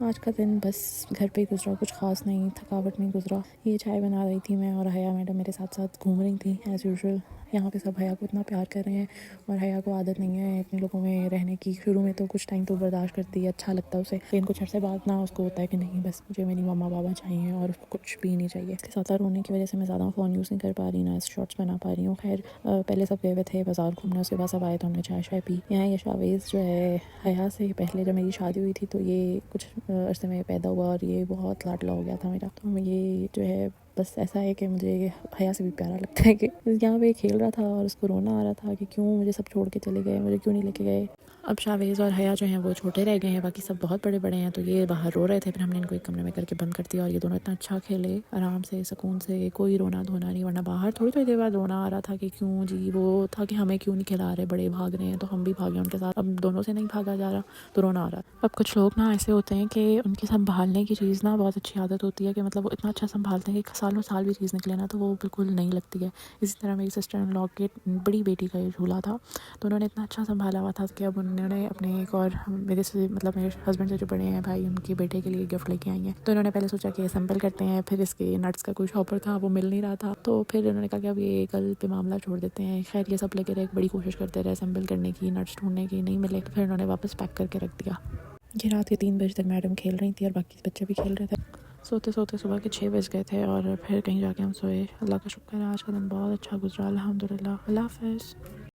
आज का दिन बस घर पे ही गुजरा, कुछ ख़ास नहीं, थकावट नहीं गुजरा। ये चाय बना रही थी मैं और हया मैडम मेरे साथ साथ घूम रही थी एज़ यूजुअल। यहाँ पे सब हया को इतना प्यार कर रहे हैं और हया को आदत नहीं है इतने लोगों में रहने की। शुरू में तो कुछ टाइम तो बर्दाश्त करती है, अच्छा लगता है उसे, लेकिन कुछ अर्से बाद ना उसको होता है कि नहीं बस मुझे मेरी मम्मा पापा चाहिए और उसको कुछ भी नहीं चाहिए। इसके साथ रोने की वजह से मैं ज़्यादा फ़ोन यूज़ नहीं कर पा रही, ना शॉर्ट्स बना पा रही हूँ। खैर पहले सब गए हुए थे बाज़ार घूमने, उसके बाद सब आए तो हमने चाय शाय पी। यहाँ ये शावेज़ जो है हया से पहले जब मेरी शादी हुई थी तो ये कुछ अरसे में पैदा हुआ और ये बहुत लाडला हो गया था मेरा। तो ये जो है बस ऐसा है कि मुझे हया से भी प्यारा लगता है कि यहाँ पे खेल रहा था और उसको रोना आ रहा था कि क्यों मुझे सब छोड़ के चले गए, मुझे क्यों नहीं लेके गए। अब शावेज़ और हया जो हैं वो छोटे रह गए हैं, बाकी सब बहुत बड़े बड़े हैं। तो ये बाहर रो रहे थे, फिर हमने इनको एक कमरे में करके बंद कर दिया और ये दोनों इतना अच्छा खेले आराम से सुकून से, कोई रोना धोना नहीं। वरना बाहर थोड़ी थोड़ी देर बाद रोना आ रहा था कि क्यों जी, वो था कि हमें क्यों नहीं खिला रहे, बड़े भाग रहे हैं तो हम भी भागे उनके साथ। अब दोनों से नहीं भागा जा रहा तो रोना आ रहा। अब कुछ लोग ना ऐसे होते हैं कि उनकी संभालने की चीज़ ना बहुत अच्छी आदत होती है कि मतलब वो इतना अच्छा संभालते हैं कि सालों साल भी चीज़ निकले ना तो वो बिल्कुल नहीं लगती है। इसी तरह मेरी सिस्टर इन लॉ के बड़ी बेटी का ये झूला था तो उन्होंने इतना अच्छा संभाला हुआ था कि अब उन्होंने अपने एक और मेरे से मतलब मेरे हस्बैंड से जो बड़े हैं भाई, उनके बेटे के लिए गिफ्ट लेके आई हैं। तो उन्होंने पहले सोचा कि असेंबल करते हैं, फिर इसके नट्स का कोई शॉपर था वो मिल नहीं रहा था तो फिर उन्होंने कहा कि अब ये कल पे मामला छोड़ देते हैं। खैर ये सब लेके रहे, बड़ी कोशिश करते रहे असेंबल करने की, नट्स ढूंढने की, नहीं मिले तो फिर उन्होंने वापस पैक करके रख दिया। ये रात के 3 बजे तक मैडम खेल रही थी और बाकी बच्चे भी खेल रहे थे। सोते सोते सुबह के 6 बज गए थे और फिर कहीं जाके हम सोए। अल्लाह का शुक्र है आज का दिन बहुत अच्छा गुजरा, अल्हम्दुलिल्लाह। अल्लाह हाफ़िज़।